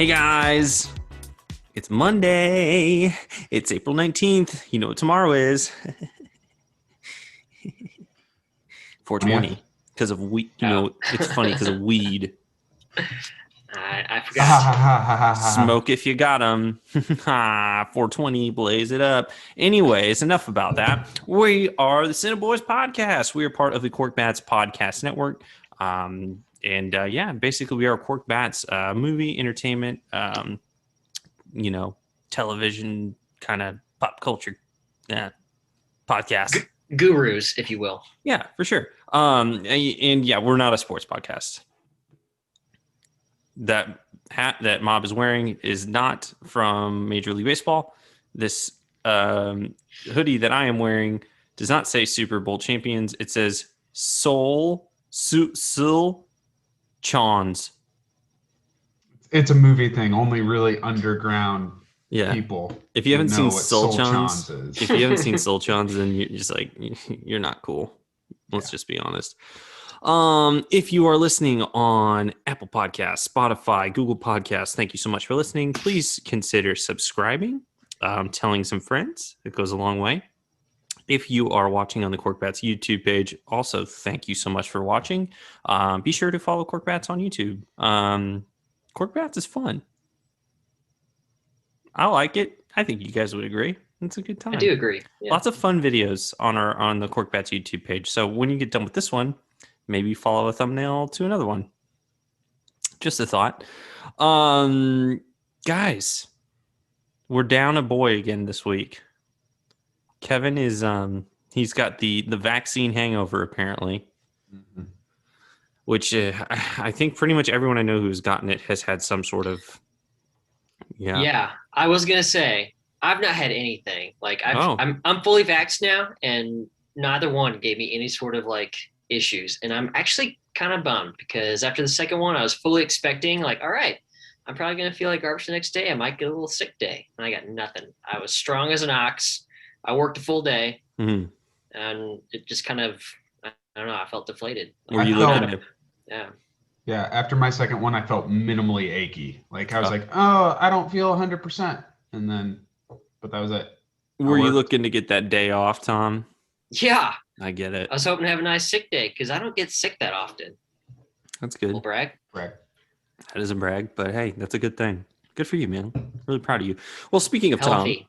Hey guys, it's Monday. It's April 19th. You know what tomorrow is. 420. Because of weed. You know, it's funny because of weed. I forgot. Smoke if you got them. 420, blaze it up. Anyways, enough about that. We are the CineBoiz podcast. We are part of the Cork Bats podcast network. Basically we are Cork Bats movie, entertainment, television kind of pop culture podcast. Gurus, if you will. Yeah, for sure. We're not a sports podcast. That hat that Mob is wearing is not from Major League Baseball. This hoodie that I am wearing does not say Super Bowl champions. It says Sil Chons. It's a movie thing. Only really underground people. If you haven't seen Sil Chons, then you're just like, you're not cool. Let's just be honest. If you are listening on Apple Podcasts, Spotify, Google Podcasts, thank you so much for listening. Please consider subscribing, telling some friends. It goes a long way. If you are watching on the Cork Bats YouTube page, also thank you so much for watching. Be sure to follow Cork Bats on YouTube. Cork Bats is fun. I like it. I think you guys would agree. It's a good time. I do agree. Yeah. Lots of fun videos on the Cork Bats YouTube page. So when you get done with this one, maybe follow a thumbnail to another one. Just a thought. Guys, we're down a boy again this week. Kevin is he's got the vaccine hangover apparently. Mm-hmm. Which I think pretty much everyone I know who's gotten it has had some sort of Yeah, I was gonna say I've not had anything. Like I'm fully vaxxed now, and neither one gave me any sort of like issues. And I'm actually kind of bummed because after the second one, I was fully expecting like, all right, I'm probably gonna feel like garbage the next day. I might get a little sick day, and I got nothing. I was strong as an ox. I worked a full day, and it just kind of I don't know. I felt deflated. Were you looking at? Yeah, after my second one, I felt minimally achy. Like I was like, oh, I don't feel 100%. And then, but that was it. Were you looking to get that day off, Tom? Yeah. I get it. I was hoping to have a nice sick day because I don't get sick that often. That's good. Little brag. Brag. That is a brag, but hey, that's a good thing. Good for you, man. Really proud of you. Well, speaking of Healthy.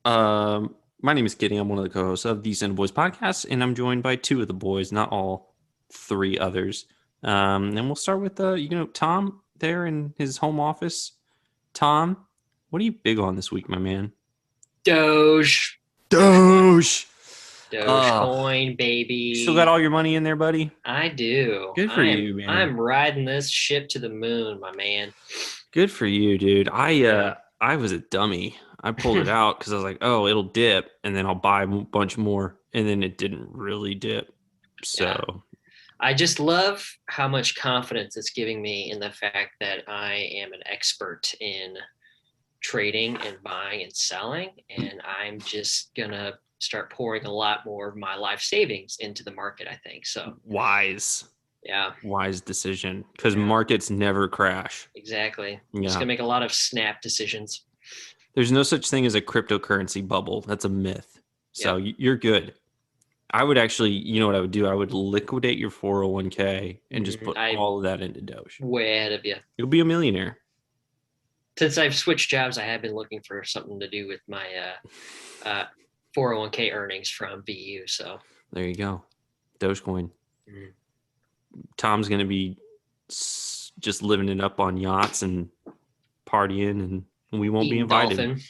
Tom, my name is Kitty. I'm one of the co-hosts of the CineBoiz podcast, and I'm joined by two of the boys, not all three others. And we'll start with Tom there in his home office. Tom, what are you big on this week, my man? Doge. Dogecoin, baby. Still got all your money in there, buddy? I do. Good for you, man. I'm riding this ship to the moon, my man. Good for you, dude. I was a dummy. I pulled it out because I was like, oh, it'll dip, and then I'll buy a bunch more, and then it didn't really dip. So I just love how much confidence it's giving me in the fact that I am an expert in trading and buying and selling, and I'm just gonna start pouring a lot more of my life savings into the market, I think. So wise decision, because markets never crash. Exactly. I'm just gonna make a lot of snap decisions. There's no such thing as a cryptocurrency bubble. That's a myth. So you're good. I would actually, you know what I would do? I would liquidate your 401k and just put all of that into Doge. Way ahead of you. You'll be a millionaire. Since I've switched jobs, I have been looking for something to do with my 401k earnings from VU. So there you go. Dogecoin. Mm-hmm. Tom's going to be just living it up on yachts and partying, and we won't be invited. Dolphin.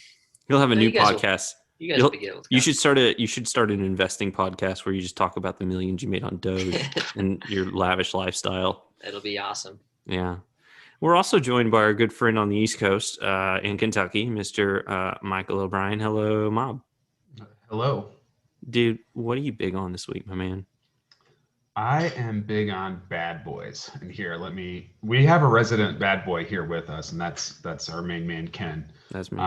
He'll have a new podcast. You should start an investing podcast where you just talk about the millions you made on Doge and your lavish lifestyle. It'll be awesome. Yeah. We're also joined by our good friend on the East Coast in Kentucky, Mr. Michael O'Brien. Hello, Mob. Hello. Dude, what are you big on this week, my man? I am big on bad boys. And here, we have a resident bad boy here with us, and that's our main man, Ken. That's me.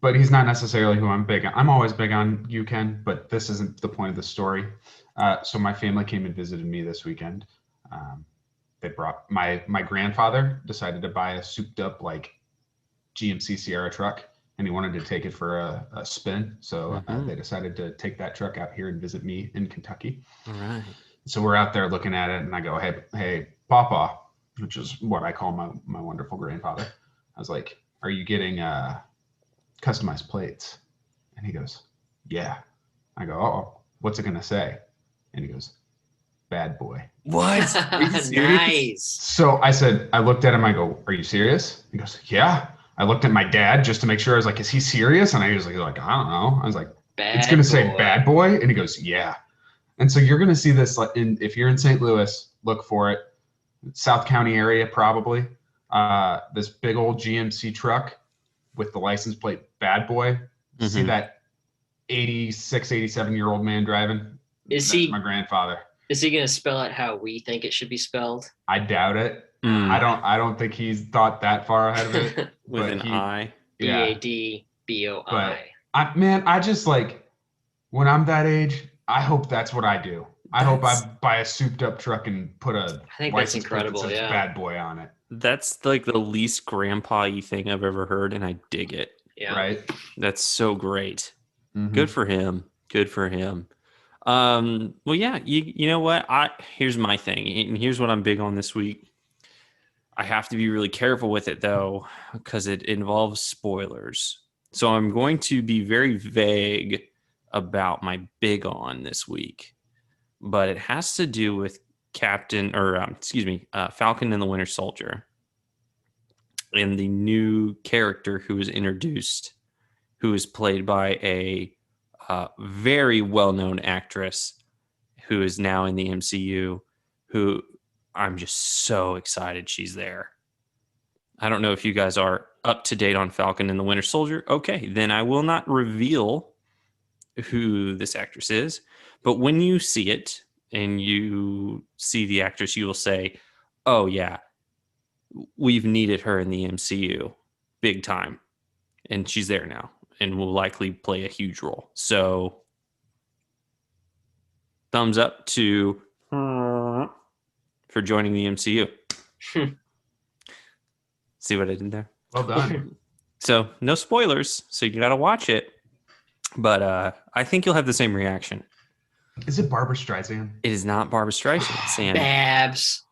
But he's not necessarily who I'm big on. I'm always big on you, Ken, but this isn't the point of the story. So my family came and visited me this weekend. they brought my grandfather decided to buy a souped up like GMC Sierra truck, and he wanted to take it for a spin. So they decided to take that truck out here and visit me in Kentucky. All right. So we're out there looking at it, and I go, hey, Papa, which is what I call my wonderful grandfather. I was like, are you getting customized plates? And he goes, yeah. I go, oh, what's it gonna say? And he goes, bad boy. What? Nice. So I looked at him, I go, are you serious? He goes, yeah. I looked at my dad just to make sure. I was like, is he serious? And I was like, I don't know. I was like, it's gonna say bad boy. And he goes, yeah. And so you're gonna see this if you're in St. Louis, look for it. South County area, probably. This big old GMC truck with the license plate bad boy. See that 86, 87-year-old man driving? That's my grandfather. Is he going to spell it how we think it should be spelled? I doubt it. I don't think he's thought that far ahead of it. With an I. BADBOI. But I just like, when I'm that age, I hope that's what I do. I hope I buy a souped up truck and put a I think that's incredible. That says bad boy on it. That's like the least grandpa-y thing I've ever heard, and I dig it. Yeah. Right. That's so great. Good for him. Good for him. Well, yeah, you know what? Here's my thing, and here's what I'm big on this week. I have to be really careful with it, though, because it involves spoilers. So I'm going to be very vague about my big on this week, but it has to do with Falcon and the Winter Soldier, and the new character who was introduced, who is played by a very well-known actress who is now in the MCU, who I'm just so excited she's there. I don't know if you guys are up to date on Falcon and the Winter Soldier. Okay, then I will not reveal who this actress is, but when you see it and you see the actress, you will say, oh yeah, we've needed her in the MCU big time, and she's there now and will likely play a huge role. So thumbs up to for joining the MCU. See what I did there? Well done. So no spoilers, so you got to watch it. But I think you'll have the same reaction. Is it Barbara Streisand? It is not Barbara Streisand. Sam. Babs.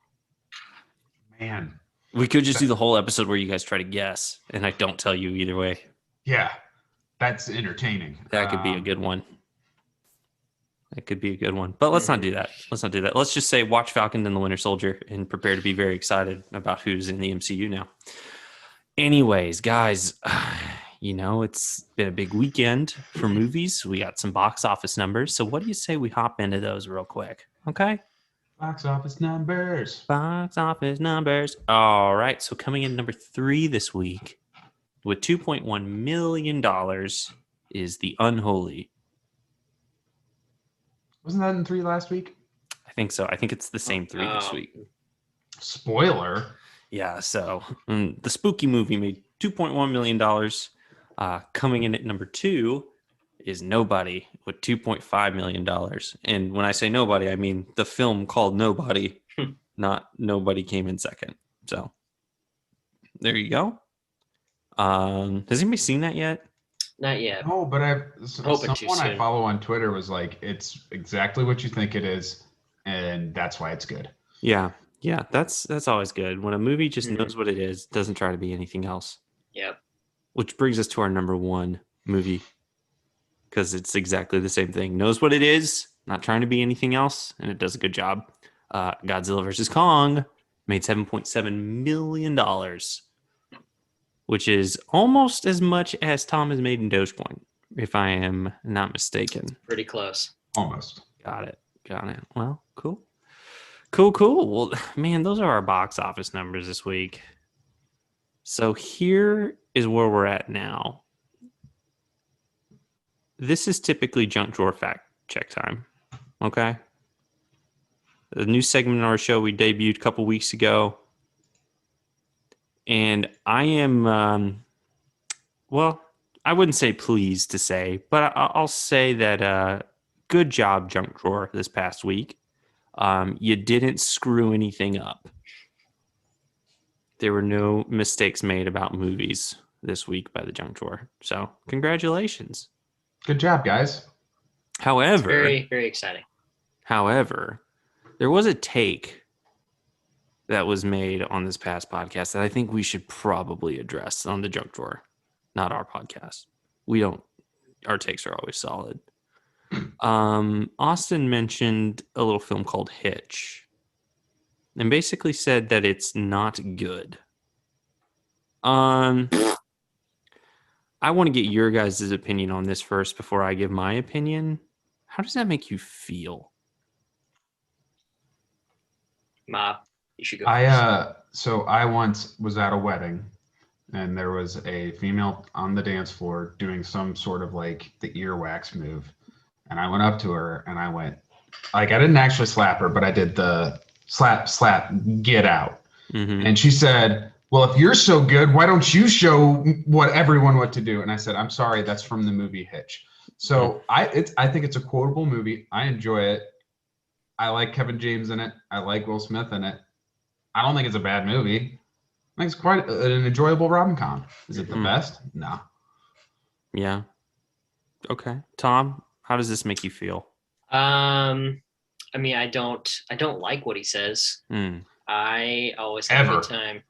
Man. We could just do the whole episode where you guys try to guess, and I don't tell you either way. Yeah, that's entertaining. That could be a good one. That could be a good one. But let's not do that. Let's just say watch Falcon and the Winter Soldier and prepare to be very excited about who's in the MCU now. Anyways, guys, it's been a big weekend for movies. We got some box office numbers. So what do you say we hop into those real quick? Okay. Box office numbers. All right. So coming in number 3 this week with $2.1 million is The Unholy. Wasn't that in 3 last week? I think so. I think it's the same 3 this week. Spoiler. Yeah. So the spooky movie made $2.1 million. Coming in at number 2 is Nobody with $2.5 million. And when I say Nobody, I mean the film called Nobody, not Nobody came in second. So there you go. Has anybody seen that yet? Not yet. No, but someone I follow on Twitter was like, it's exactly what you think it is, and that's why it's good. Yeah, that's always good. When a movie just knows what it is, doesn't try to be anything else. Yep. Which brings us to our number 1 movie, because it's exactly the same thing. Knows what it is, not trying to be anything else, and it does a good job. Godzilla vs. Kong made $7.7 million, which is almost as much as Tom has made in Dogecoin, if I am not mistaken. Pretty close. Almost. Got it. Well, cool. Well, man, those are our box office numbers this week. So here is where we're at now. This is typically junk drawer fact check time. Okay? The new segment in our show we debuted a couple weeks ago. And I am, I wouldn't say pleased to say, but I'll say that good job, Junk Drawer, this past week. You didn't screw anything up. There were no mistakes made about movies this week by the Junk Drawer. So congratulations. Good job, guys. However, it's very, very exciting. However, there was a take that was made on this past podcast that I think we should probably address on the Junk Drawer, not our podcast. Our takes are always solid. Austin mentioned a little film called Hitch and basically said that it's not good. I want to get your guys' opinion on this first before I give my opinion. How does that make you feel? Mob, you should go first. So I once was at a wedding and there was a female on the dance floor doing some sort of like the earwax move. And I went up to her and I went, like, I didn't actually slap her, but I did the slap, get out. Mm-hmm. And she said, well, if you're so good, why don't you show everyone what to do? And I said, I'm sorry, that's from the movie Hitch. So I think it's a quotable movie. I enjoy it. I like Kevin James in it. I like Will Smith in it. I don't think it's a bad movie. I think it's quite an enjoyable rom-com. Is it the best? No. Yeah. Okay. Tom, how does this make you feel? I mean, I don't like what he says. I always have a good time.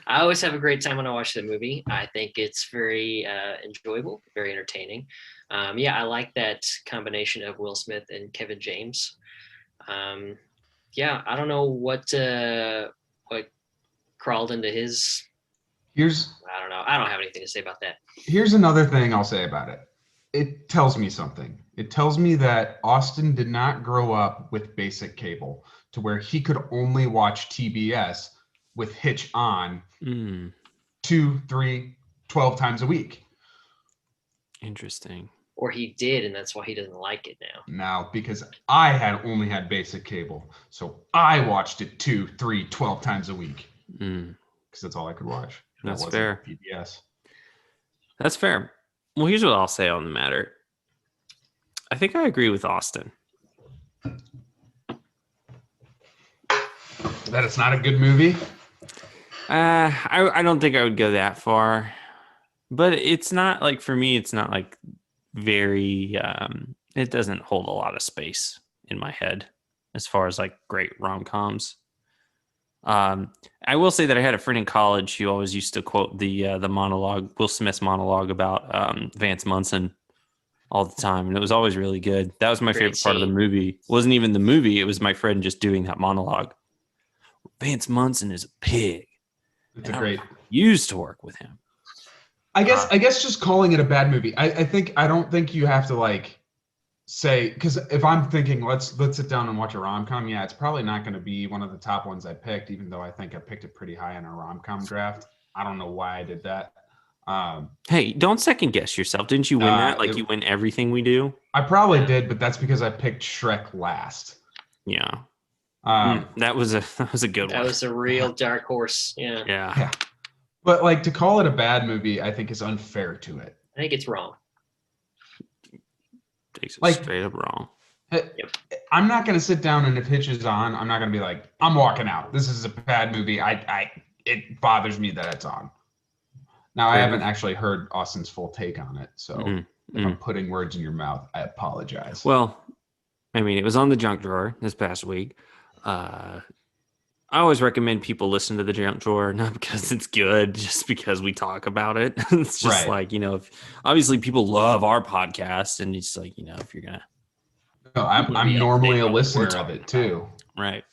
I always have a great time when I watch the movie. I think it's very enjoyable, very entertaining. I like that combination of Will Smith and Kevin James. I don't know what crawled into his. I don't know. I don't have anything to say about that. Here's another thing I'll say about it. It tells me something. It tells me that Austin did not grow up with basic cable to where he could only watch TBS with Hitch on 2, 3, 12 times a week. Interesting. Or he did, and that's why he doesn't like it now. Now, because I had only had basic cable, so I watched it 2, 3, 12 times a week. Because that's all I could watch. That's fair. PBS. That's fair. Well, here's what I'll say on the matter. I think I agree with Austin. That it's not a good movie? I don't think I would go that far. But it's not like, for me, it's not like very, it doesn't hold a lot of space in my head as far as like great rom-coms. I will say that I had a friend in college who always used to quote the monologue, Will Smith's monologue about Vance Munson all the time, and it was always really good. That was my favorite part of the movie. It wasn't even the movie; it was my friend just doing that monologue. Vance Munson is a pig. It's great. Used to work with him. I guess just calling it a bad movie. I don't think you have to like say, because if I'm thinking let's sit down and watch a rom-com, it's probably not going to be one of the top ones I picked, even though I think I picked it pretty high in our rom-com draft. I don't know why I did that. Hey, don't second guess yourself. Didn't you win that? Like, you win everything we do? I probably did, but that's because I picked Shrek last. Yeah. That was a good one. That was a real dark horse. Yeah. But like, to call it a bad movie, I think is unfair to it. I think it's wrong. Takes it straight up wrong. I'm not going to sit down and if Hitch is on, I'm not going to be like, I'm walking out. This is a bad movie. It bothers me that it's on. Now, I haven't actually heard Austin's full take on it, so if I'm putting words in your mouth, I apologize. Well, I mean, it was on the Junk Drawer this past week. I always recommend people listen to the Junk Drawer, not because it's good, just because we talk about it. It's just like, if obviously people love our podcast, and it's like, if you're gonna. No, I'm normally a listener of it too. Right.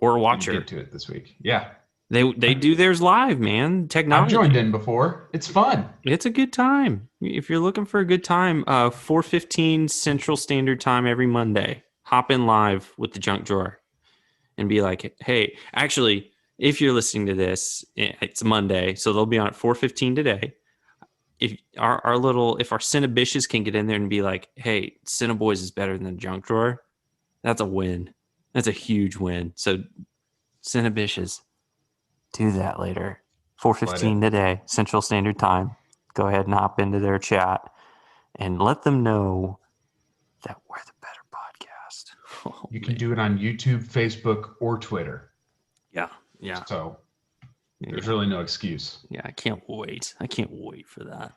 Or watcher. Get to it this week. Yeah. They do theirs live, man. Technology. I've joined in before. It's fun. It's a good time. If you're looking for a good time, 4:15 Central Standard Time every Monday. Hop in live with the Junk Drawer and be like, hey, actually, if you're listening to this, it's Monday, so they'll be on at 4:15 today. If our CineBoiz can get in there and be like, hey, CineBoiz is better than the Junk Drawer, that's a win. That's a huge win. So CineBoiz, do that later. 4:15 today, Central Standard Time. Go ahead and hop into their chat and let them know that we're the better podcast. You can do it on YouTube, Facebook, or Twitter. Yeah. Yeah. So there's really no excuse. Yeah, I can't wait. I can't wait for that.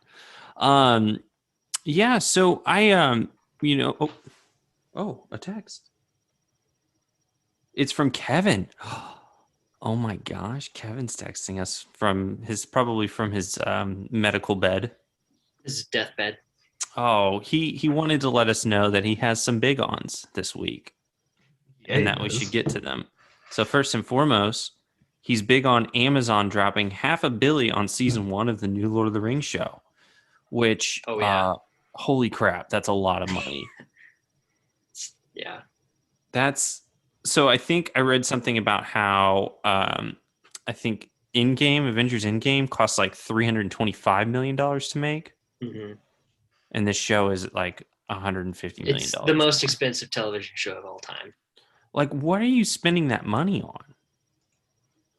Yeah, so I a text. It's from Kevin. Oh my gosh, Kevin's texting us from his medical bed. His deathbed. Oh, he wanted to let us know that he has some big ons this week. Yeah, and that we should get to them. So first and foremost, he's big on Amazon dropping $500 million on season 1 of the new Lord of the Rings show, which, holy crap, that's a lot of money. Yeah. So I think I read something about how I think Avengers Endgame costs like $325 million to make. Mm-hmm. And this show is like $150 million. It's the most expensive television show of all time. Like, what are you spending that money on?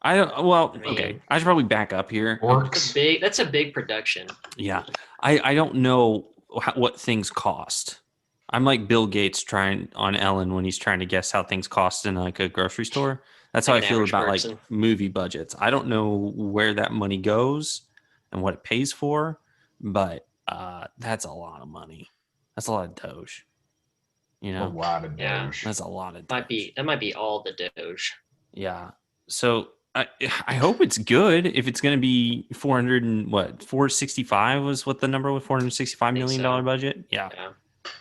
Okay. I should probably back up here. That's a big production. Yeah. I don't know what things cost. I'm like Bill Gates trying on Ellen when he's trying to guess how things cost in like a grocery store. That's how I feel about like movie budgets. I don't know where that money goes and what it pays for, but that's a lot of money. That's a lot of Doge. You know, a lot of Doge. Yeah, that's a lot of Doge. That might be all the Doge. Yeah. So I hope it's good. If it's going to be 465 was what the number was, $465 million budget. Yeah.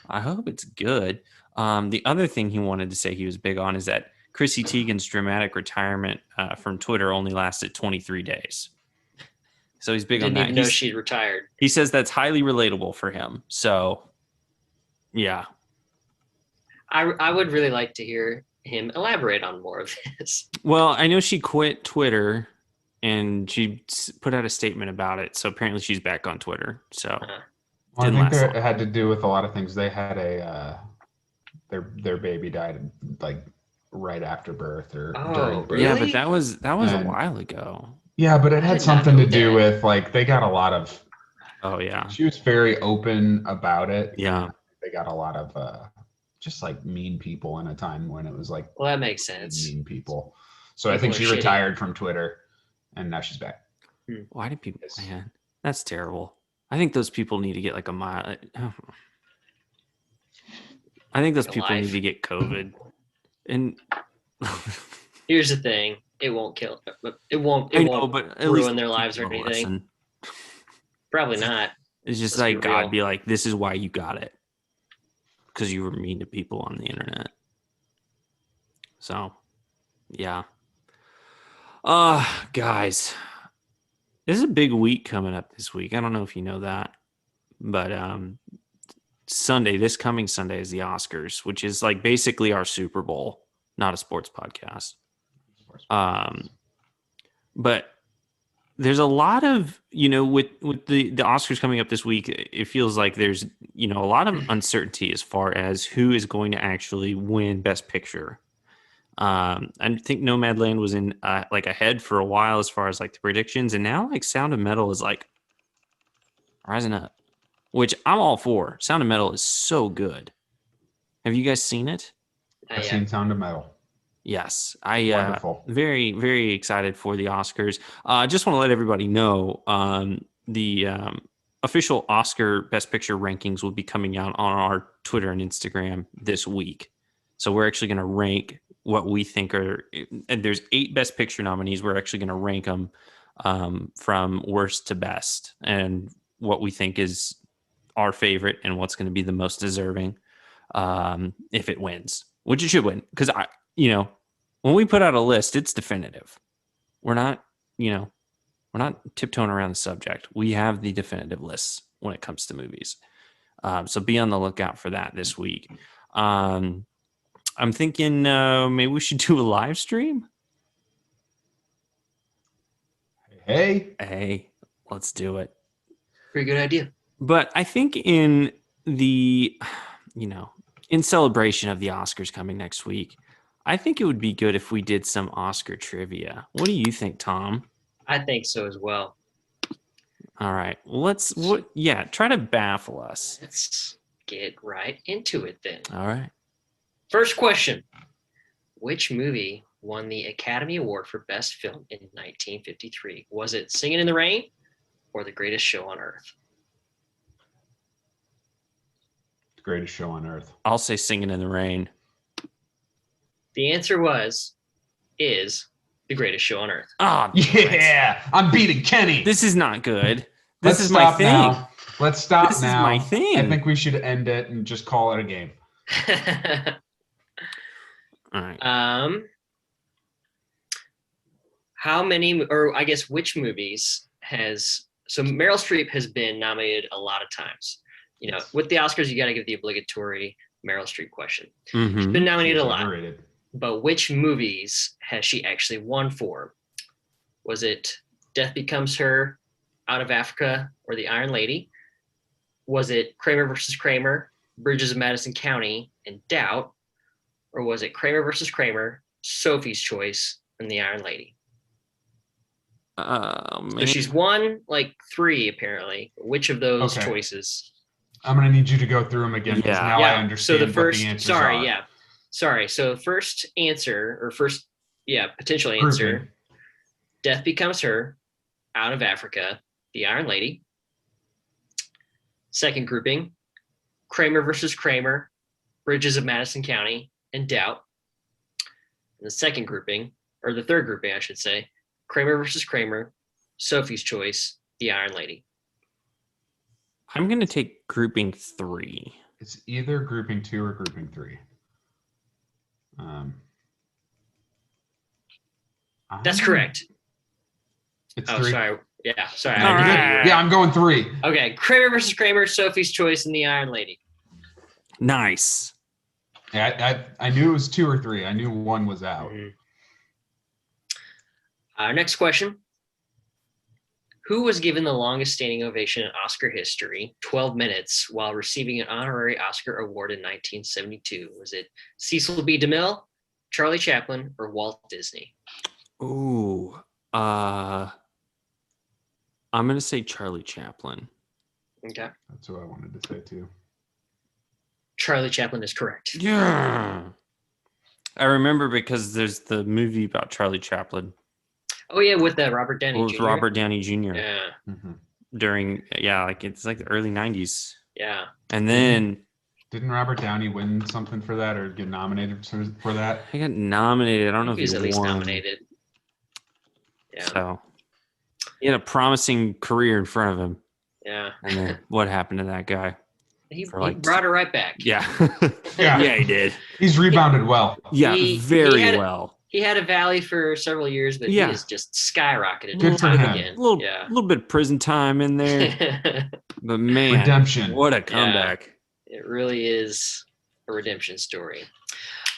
I hope it's good. The other thing he wanted to say he was big on is that Chrissy Teigen's dramatic retirement from Twitter only lasted 23 days. So he's big on that. Didn't even know she'd retired. He says that's highly relatable for him. So, yeah. I would really like to hear him elaborate on more of this. Well, I know she quit Twitter and she put out a statement about it. So apparently she's back on Twitter. So well, I think it had to do with a lot of things. They had their baby died like right after birth or during birth. Yeah, but that was a while ago. Yeah, but it had something to do with like they got a lot of. Oh yeah. She was very open about it. Yeah. They got a lot of just like mean people in a time when it was like. Well, that makes sense. Mean people. So I think she retired from Twitter, and now she's back. Why did people? Man, that's terrible. I think those people need to get like a mile. I think those people need to get COVID. And here's the thing: it won't kill. It won't ruin their lives or anything. Lesson. Probably not. It's just like God be like, this is why you got it. Because you were mean to people on the internet. So, yeah. Guys, this is a big week coming up this week. I don't know if you know that. But this coming Sunday is the Oscars, which is like basically our Super Bowl, not a sports podcast. But there's a lot of, with the Oscars coming up this week, it feels like there's, a lot of uncertainty as far as who is going to actually win Best Picture. I think Nomadland was in like ahead for a while as far as like the predictions. And now like Sound of Metal is like rising up, which I'm all for. Sound of Metal is so good. Have you guys seen it? I've seen Sound of Metal. Yes, I very, very excited for the Oscars. I just want to let everybody know the official Oscar Best Picture rankings will be coming out on our Twitter and Instagram this week. So we're actually going to rank what we think are, and there's 8 Best Picture nominees. We're actually going to rank them from worst to best and what we think is our favorite and what's going to be the most deserving if it wins, which it should win. Because when we put out a list, it's definitive. We're not tiptoeing around the subject. We have the definitive lists when it comes to movies. So be on the lookout for that this week. I'm thinking maybe we should do a live stream. Hey, let's do it. Pretty good idea. But I think in celebration of the Oscars coming next week, I think it would be good if we did some Oscar trivia. What do you think, Tom? I think so as well. All right. Try to baffle us. Let's get right into it then. All right. First question. Which movie won the Academy Award for Best Film in 1953? Was it Singing in the Rain or The Greatest Show on Earth? The Greatest Show on Earth. I'll say Singing in the Rain. The answer is The Greatest Show on Earth. Oh, yeah. I'm beating Kenny. This is not good. Let's stop now. Let's stop this now. This is my thing. I think we should end it and just call it a game. All right. How many, or I guess which movies so Meryl Streep has been nominated a lot of times. You know, with the Oscars, you got to give the obligatory Meryl Streep question. Mm-hmm. She's been nominated a lot. But which movies has she actually won for? Was it Death Becomes Her, Out of Africa, or The Iron Lady? Was it Kramer versus Kramer, Bridges of Madison County, and Doubt? Or was it Kramer versus Kramer, Sophie's Choice, and The Iron Lady? So she's won like 3 apparently. Which of those choices? I'm gonna need you to go through them again because now I understand so the first, what the answers are. Sorry. So first answer, or first, potential answer, Grouping. Death Becomes Her, Out of Africa, The Iron Lady. Second grouping, Kramer versus Kramer, Bridges of Madison County, and Doubt. And the second grouping, or the third grouping, I should say, Kramer versus Kramer, Sophie's Choice, The Iron Lady. I'm going to take grouping 3. It's either grouping 2 or grouping 3. That's correct. It's 3. Sorry. Yeah, sorry. Right. Yeah, I'm going 3. Okay, Kramer versus Kramer, Sophie's Choice, and The Iron Lady. Nice. Yeah, I knew it was 2 or 3. I knew 1 was out. Mm-hmm. Next question. Who was given the longest standing ovation in Oscar history, 12 minutes, while receiving an honorary Oscar award in 1972? Was it Cecil B. DeMille, Charlie Chaplin, or Walt Disney? Ooh. I'm going to say Charlie Chaplin. Okay. That's what I wanted to say too. Charlie Chaplin is correct. Yeah. I remember because there's the movie about Charlie Chaplin. Oh yeah, with Robert Downey Jr. Robert Downey Jr. Yeah. Mm-hmm. During it's like the early 90s. Yeah. And then didn't Robert Downey win something for that or get nominated for that? He got nominated. I don't know if he was at least won. Nominated. Yeah. So he had a promising career in front of him. Yeah. And then what happened to that guy? He brought it right back. Yeah. Yeah, he did. He's rebounded well. Yeah, very well. He had a valley for several years, but he has just skyrocketed. Good for him. Again. A little bit of prison time in there. But man, redemption. What a comeback. Yeah, it really is a redemption story.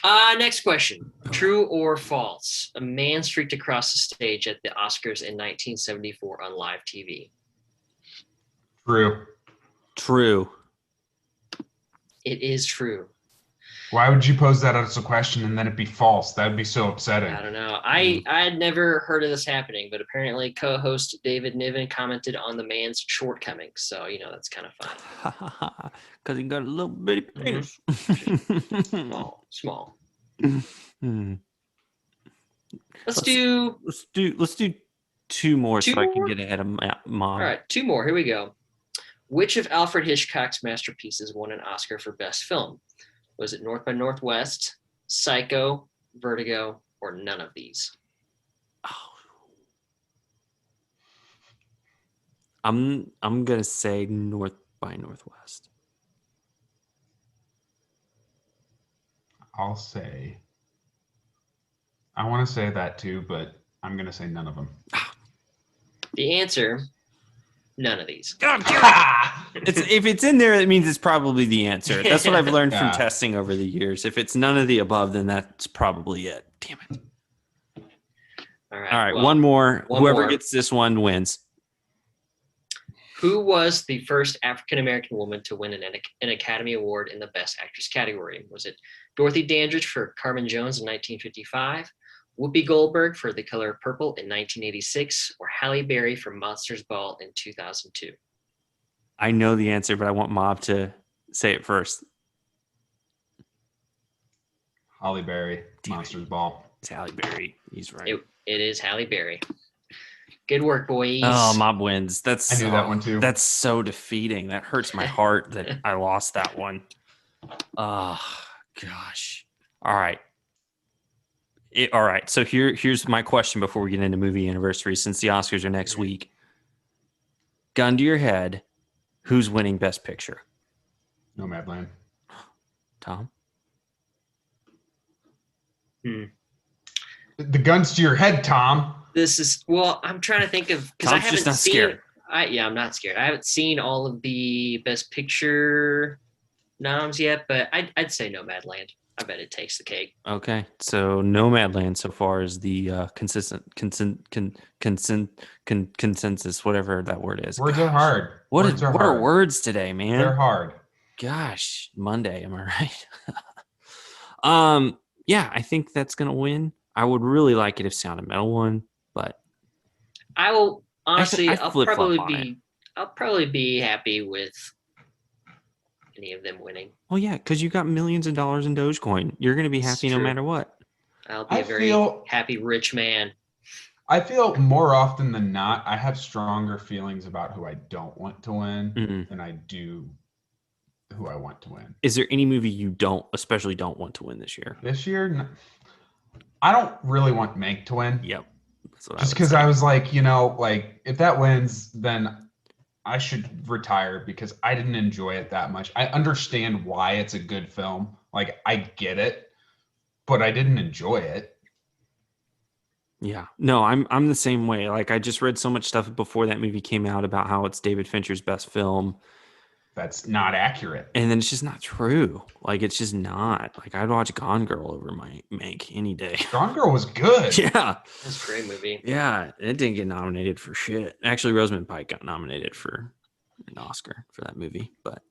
Next question. True or false? A man streaked across the stage at the Oscars in 1974 on live TV. True. It is true. Why would you pose that as a question and then it be false? That would be so upsetting. I don't know. I had never heard of this happening, but apparently co-host David Niven commented on the man's shortcomings. So, that's kind of fun. Because he got a little bitty penis. Small. Hmm. Let's do 2 more so I can more? get ahead of Mom. All right, 2 more. Here we go. Which of Alfred Hitchcock's masterpieces won an Oscar for Best Film? Was it North by Northwest, Psycho, Vertigo, or none of these? I'm gonna say North by Northwest. I want to say that too, but I'm gonna say none of them. The answer. None of these. If it's in there, it means it's probably the answer. That's what I've learned from testing over the years. If it's none of the above, then that's probably it. Damn it. All right. Well, one more. Whoever gets this one wins. Who was the first African-American woman to win an Academy Award in the Best Actress category? Was it Dorothy Dandridge for Carmen Jones in 1955? Whoopi Goldberg for The Color of Purple in 1986, or Halle Berry for Monsters Ball in 2002? I know the answer, but I want Mob to say it first. Halle Berry, Monsters Ball. It's Halle Berry. He's right. It is Halle Berry. Good work, boys. Oh, Mob wins. I knew that one too. That's so defeating. That hurts my heart that I lost that one. Oh, gosh. All right. All right. So here's my question before we get into movie anniversary, since the Oscars are next week. Gun to your head, who's winning Best Picture? Nomadland. Tom? The gun's to your head, Tom. I'm trying to think of, because I haven't just not seen. Scared. I'm not scared. I haven't seen all of the Best Picture noms yet, but I'd say Nomadland. I bet it takes the cake. Okay, so Nomadland so far is the consensus, whatever that word is. Words are hard. What are words today, man? They're hard. Gosh, Monday, am I right? Yeah, I think that's gonna win. I would really like it if Sound of Metal won, but I will honestly. I'll probably be happy with any of them winning. Well, yeah, because you got millions of dollars in Dogecoin. You're going to be happy no matter what. I'll be a very happy rich man. I feel more often than not, I have stronger feelings about who I don't want to win than I do who I want to win. Is there any movie you especially don't want to win this year? This year, I don't really want Mank to win. Yep. Just because I was like, if that wins, then I should retire because I didn't enjoy it that much. I understand why it's a good film. Like, I get it, but I didn't enjoy it. Yeah. No, I'm the same way. Like, I just read so much stuff before that movie came out about how it's David Fincher's best film. That's not accurate. And then it's just not true. Like, it's just not. Like, I'd watch Gone Girl over my Mank any day. Gone Girl was good. Yeah. That's a great movie. Yeah. It didn't get nominated for shit. Actually, Rosamund Pike got nominated for an Oscar for that movie, but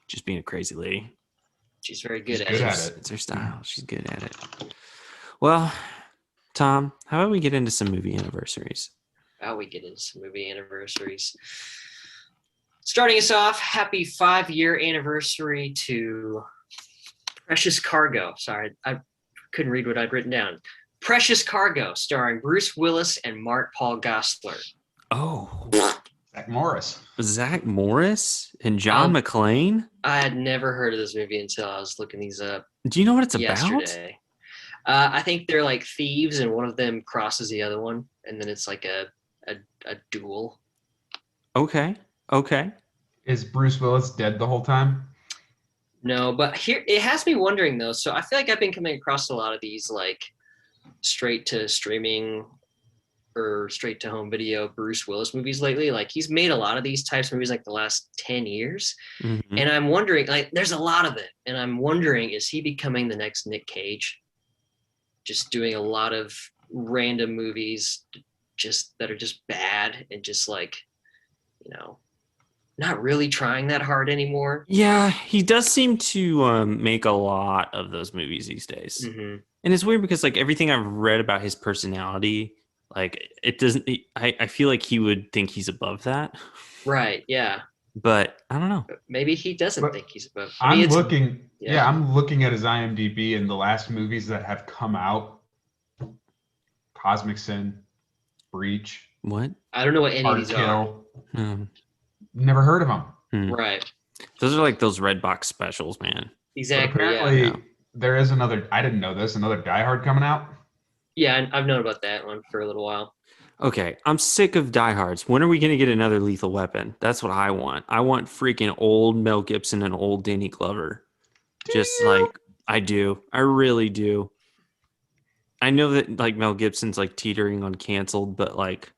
just being a crazy lady. She's very good at it. It's her style. She's good at it. Well, Tom, how about we get into some movie anniversaries? Starting us off, happy 5-year anniversary to Precious Cargo. Sorry, I couldn't read what I'd written down. Precious Cargo, starring Bruce Willis and Mark Paul Gosselaar. Oh. Zach Morris and John McClane? I had never heard of this movie until I was looking these up. Do you know what it's yesterday. I think they're like thieves and one of them crosses the other one, and then it's like a duel. Okay. Is Bruce Willis dead the whole time? No, but here it has me wondering though. So I feel like I've been coming across a lot of these like straight to streaming or straight to home video Bruce Willis movies lately. Like, he's made a lot of these types of movies like the last 10 years. Mm-hmm. And I'm wondering, like, there's a lot of it. And I'm wondering, is he becoming the next Nick Cage? Just doing a lot of random movies that are just bad and just like, not really trying that hard anymore. Yeah, he does seem to make a lot of those movies these days. Mm-hmm. And it's weird because like everything I've read about his personality, like it doesn't, I feel like he would think he's above that. Right. Yeah. But I don't know. Maybe he doesn't think he's above. I'm looking at his IMDb and the last movies that have come out. Cosmic Sin, Breach. What? I don't know what any of these are. Never heard of them. Right. Those are like those red box specials, man. Exactly. But apparently there is another, I didn't know this, another Die Hard coming out. Yeah, I've known about that one for a little while. Okay, I'm sick of diehards. When are we going to get another Lethal Weapon? That's what I want. I want freaking old Mel Gibson and old Danny Glover. I do. I really do. I know that like Mel Gibson's like teetering on canceled, but like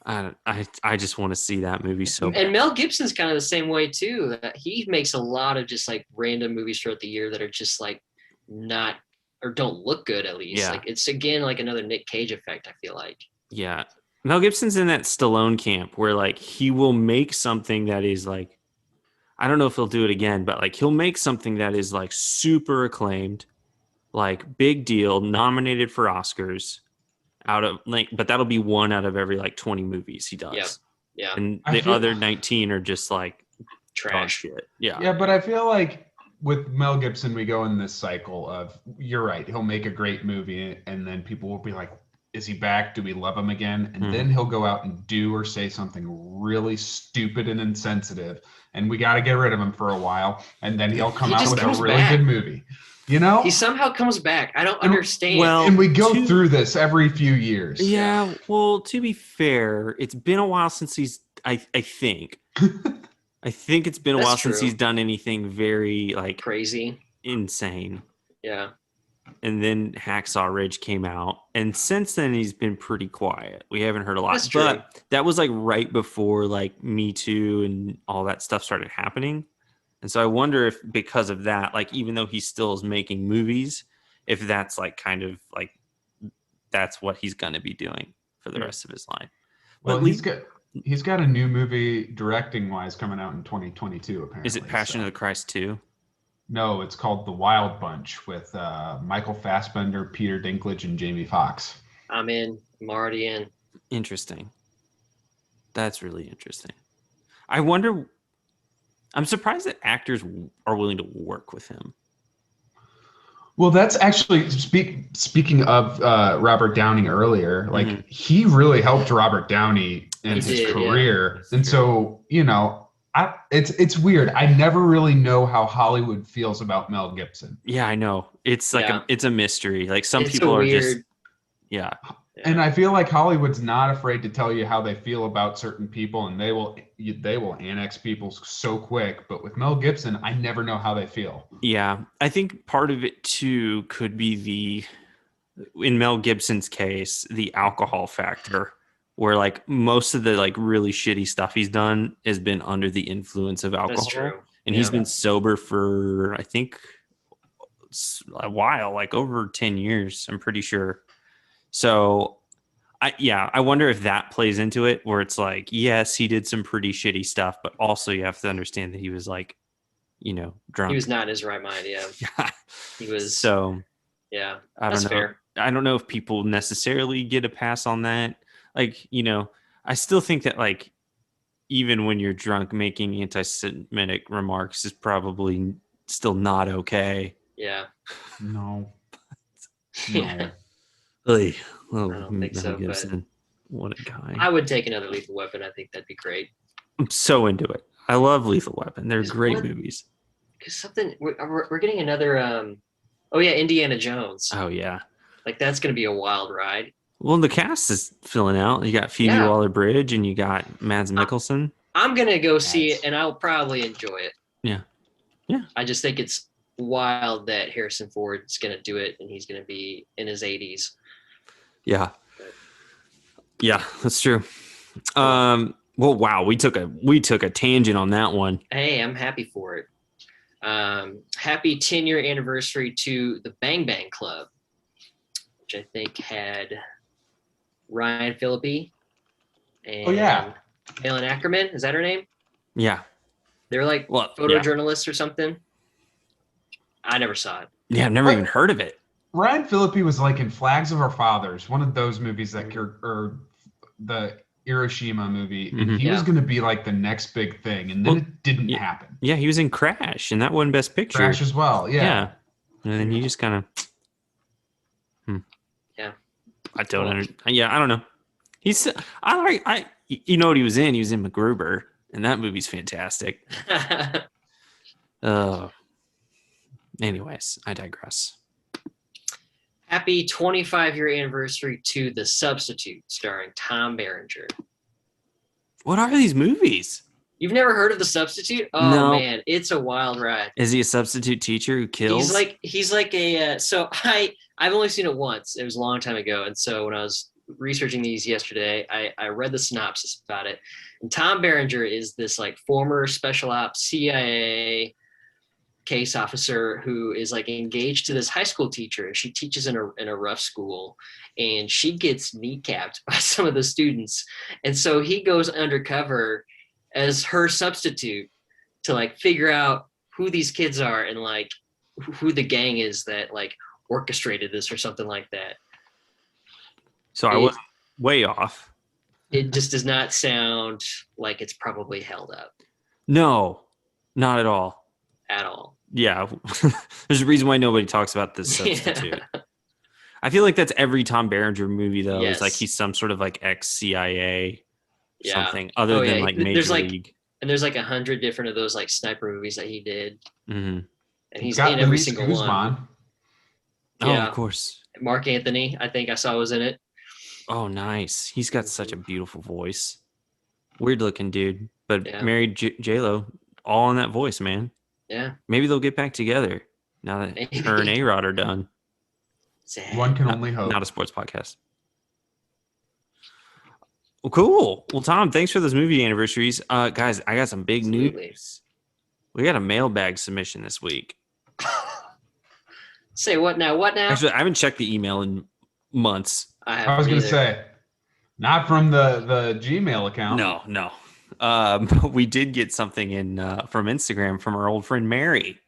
I just want to see that movie so bad. And Mel Gibson's kind of the same way too. He makes a lot of just like random movies throughout the year that are just like not or don't look good at least. Yeah. Like it's again like another Nick Cage effect, I feel like. Yeah. Mel Gibson's in that Stallone camp where like he will make something that is like, I don't know if he'll do it again, but like he'll make something that is like super acclaimed, like big deal, nominated for Oscars but that'll be one out of every like 20 movies he does. Yeah. And the other 19 are just like trash shit. Yeah. Yeah, but I feel like with Mel Gibson, we go in this cycle of, you're right, he'll make a great movie and then people will be like, is he back? Do we love him again? And then he'll go out and do or say something really stupid and insensitive, and we got to get rid of him for a while, and then he'll come out with a really good movie. You know? He somehow comes back. I don't understand. Well, and we go through this every few years. Yeah, well, to be fair, it's been a while since he's, I think. I think it's been a while since he's done anything very, like, crazy, insane. Yeah. And then Hacksaw Ridge came out, and since then he's been pretty quiet. We haven't heard a lot. That's true. But that was like right before like Me Too and all that stuff started happening. And so I wonder if because of that, like even though he still is making movies, if that's like kind of like that's what he's going to be doing for the rest of his life. Well, he's got a new movie directing wise coming out in 2022 apparently. Is it Passion of the Christ 2? No, it's called The Wild Bunch with Michael Fassbender, Peter Dinklage, and Jamie Foxx. I'm in. I'm already in. Interesting. That's really interesting. I wonder. I'm surprised that actors are willing to work with him. Well, that's actually speaking of Robert Downey earlier. Like he really helped Robert Downey in his career, and so it's weird. I never really know how Hollywood feels about Mel Gibson. Yeah, I know. It's like it's a mystery. Like some people are just And I feel like Hollywood's not afraid to tell you how they feel about certain people, and they will annex people so quick. But with Mel Gibson, I never know how they feel. Yeah, I think part of it too could be in Mel Gibson's case, the alcohol factor, where like most of the like really shitty stuff he's done has been under the influence of alcohol. That's true. And he's been sober for I think a while, like over 10 years, I'm pretty sure. So, I wonder if that plays into it, where it's like, yes, he did some pretty shitty stuff, but also you have to understand that he was like, drunk. He was not in his right mind. Yeah, he was. So, yeah, I don't know. Fair. I don't know if people necessarily get a pass on that. Like, I still think that like, even when you're drunk, making anti-Semitic remarks is probably still not okay. Yeah. No. Yeah. Really? I don't think so. But what a guy. I would take another Lethal Weapon. I think that'd be great. I'm so into it. I love Lethal Weapon. They're great movies. Because we're getting another. Indiana Jones. Oh yeah. Like that's gonna be a wild ride. Well, the cast is filling out. You got Phoebe Waller-Bridge and you got Mads Mikkelsen. I'm gonna go see it, and I'll probably enjoy it. Yeah. I just think it's wild that Harrison Ford's gonna do it, and he's gonna be in his 80s. Yeah. Yeah, that's true. Well, wow, we took a tangent on that one. Hey, I'm happy for it. Happy 10-year anniversary to the Bang Bang Club, which I think had Ryan Phillippe and Malin Ackerman. Is that her name? Yeah. They're like photojournalists or something. I never saw it. Yeah, I've never even heard of it. Ryan Phillippe was like in Flags of Our Fathers, one of those movies that or the Hiroshima movie. And he was going to be like the next big thing, and then it didn't happen. Yeah, he was in Crash, and that won Best Picture. Crash as well, yeah. And then he just kind of, yeah. I don't know. You know what he was in? He was in MacGruber, and that movie's fantastic. Anyways, I digress. Happy 25-year anniversary to The Substitute, starring Tom Berenger. What are these movies? You've never heard of The Substitute? Oh, no. Man, it's a wild ride. Is he a substitute teacher who kills? He's like a. So I've only seen it once. It was a long time ago, and so when I was researching these yesterday, I read the synopsis about it. And Tom Berenger is this like former special ops CIA case officer who is like engaged to this high school teacher, and she teaches in a rough school, and she gets kneecapped by some of the students, and so he goes undercover as her substitute to like figure out who these kids are and like who the gang is that like orchestrated this or something like that. So I was way off. It just does not sound like it's probably held up. No, not at all. At all. Yeah. There's a reason why nobody talks about this substitute. Yeah. I feel like that's every Tom Berenger movie, though. Yes. It's like he's some sort of like ex-CIA something other than like Major League. And there's like 100 different of those like sniper movies that he did. Mm-hmm. And he's in every single one. Oh, yeah. Of course. Mark Anthony, I think I saw was in it. Oh, nice. He's got such a beautiful voice. Weird looking dude, but married J-Lo, all in that voice, man. Yeah. Maybe they'll get back together now that her and A-Rod are done. One can only hope. Not a sports podcast. Well, cool. Well, Tom, thanks for those movie anniversaries. Guys, I got some big news. We got a mailbag submission this week. Say what now? What now? Actually, I haven't checked the email in months. I was going to say, not from the Gmail account. No. But we did get something in from Instagram from our old friend Mary.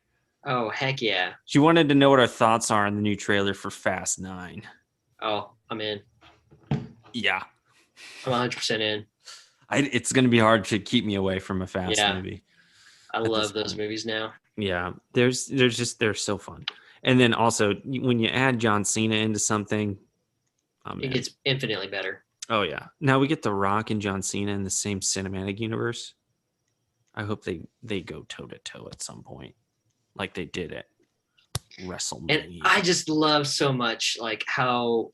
Oh, heck yeah. She wanted to know what our thoughts are on the new trailer for Fast 9. Oh, I'm in. Yeah. I'm 100% in. It's going to be hard to keep me away from a Fast movie. I love those movies now. Yeah. They're so fun. And then also, when you add John Cena into something, it gets infinitely better. Oh, yeah. Now we get The Rock and John Cena in the same cinematic universe. I hope they go toe-to-toe at some point, like they did at WrestleMania. And I just love so much like how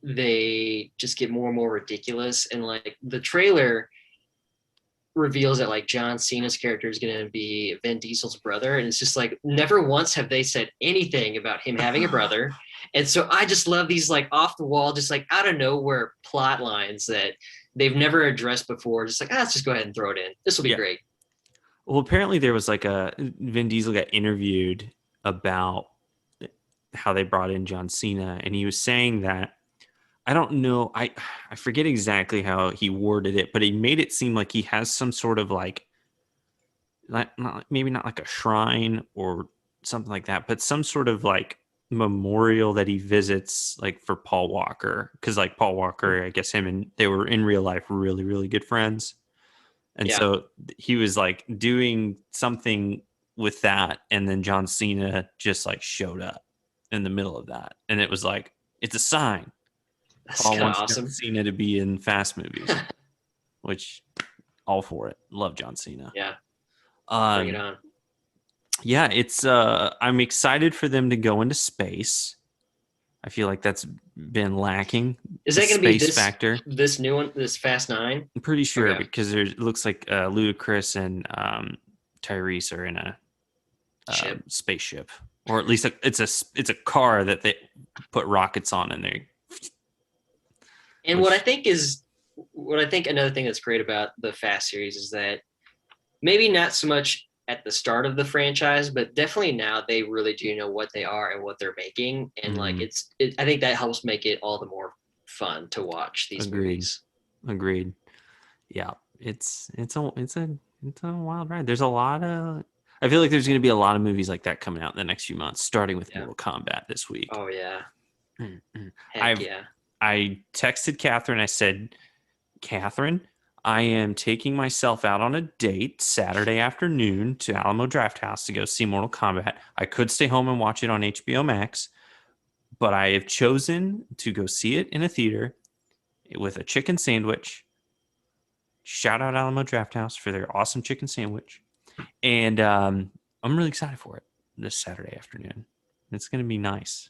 they just get more and more ridiculous. And like the trailer reveals that like John Cena's character is going to be Vin Diesel's brother. And it's just like, never once have they said anything about him having a brother. And so I just love these like off the wall, just like out of nowhere plot lines that they've never addressed before. Just like, let's just go ahead and throw it in. This will be great. Well, apparently there was like Vin Diesel got interviewed about how they brought in John Cena. And he was saying that, I don't know, I forget exactly how he worded it, but he made it seem like he has some sort of like, maybe not like a shrine or something like that, but some sort of like memorial that he visits like for Paul Walker. Because like Paul Walker, I guess they were in real life really, really good friends. And so he was like doing something with that. And then John Cena just like showed up in the middle of that. And it was like, it's a sign. That's kind of awesome. John Cena to be in Fast movies, which all for it. Love John Cena. Yeah. Bring it on. Yeah, it's I'm excited for them to go into space. I feel like that's been lacking. Is that going to be this new one, this Fast 9? I'm pretty sure because it looks like Ludacris and Tyrese are in a spaceship, or at least it's a car that they put rockets on, and they. And what I think another thing that's great about the Fast series is that maybe not so much at the start of the franchise, but definitely now they really do know what they are and what they're making. And like, I think that helps make it all the more fun to watch these movies. Agreed. Yeah. It's a wild ride. There's a lot of, I feel like there's going to be a lot of movies like that coming out in the next few months, starting with Mortal Kombat this week. Oh yeah. Heck yeah. I texted Catherine. I said, Catherine, I am taking myself out on a date Saturday afternoon to Alamo Drafthouse to go see Mortal Kombat. I could stay home and watch it on HBO Max, but I have chosen to go see it in a theater with a chicken sandwich. Shout out Alamo Drafthouse for their awesome chicken sandwich. And I'm really excited for it this Saturday afternoon. It's going to be nice.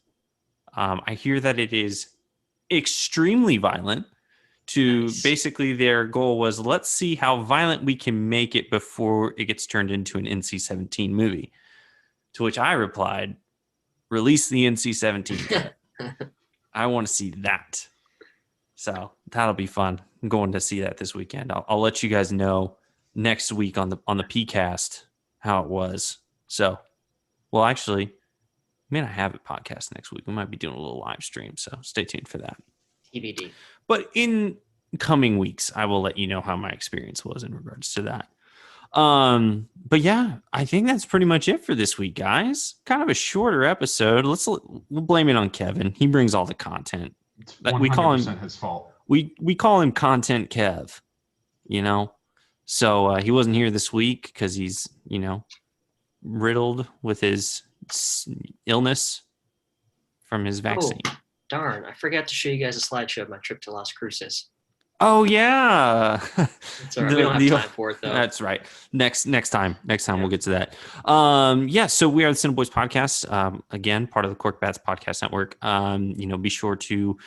I hear that it is extremely violent. Basically their goal was, let's see how violent we can make it before it gets turned into an NC-17 movie. To which I replied, release the NC-17. I want to see that. So that'll be fun. I'm going to see that this weekend. I'll let you guys know next week on the PCast how it was. So, well, actually, we may not have a podcast next week. We might be doing a little live stream. So stay tuned for that. TBD. But in coming weeks, I will let you know how my experience was in regards to that. But yeah, I think that's pretty much it for this week, guys. Kind of a shorter episode. We'll blame it on Kevin. He brings all the content. It's 100% we call him his fault. We call him Content Kev, you know. So he wasn't here this week because he's, riddled with his illness from his vaccine. Oh, darn. I forgot to show you guys a slideshow of my trip to Las Cruces. Oh yeah. It's all right. We don't have time for it though. That's right. Next time we'll get to that. So we are the CineBoiz podcast. Again, part of the Cork Bats Podcast Network. Be sure to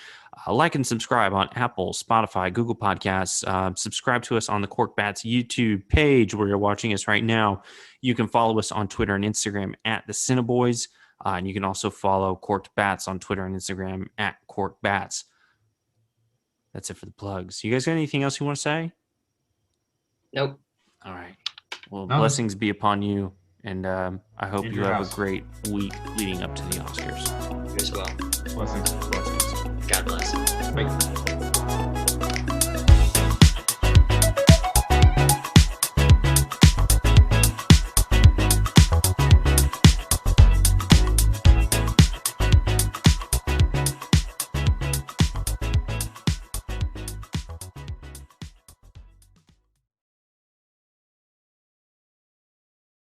like and subscribe on Apple, Spotify, Google Podcasts. Subscribe to us on the Cork Bats YouTube page where you're watching us right now. You can follow us on Twitter and Instagram at the CineBoiz. And you can also follow Corked Bats on Twitter and Instagram at Cork Bats. That's it for the plugs. You guys got anything else you want to say? Nope. All right. Well, blessings be upon you. And I hope you have a great week leading up to the Oscars. You as well. Blessings. God bless. Bye.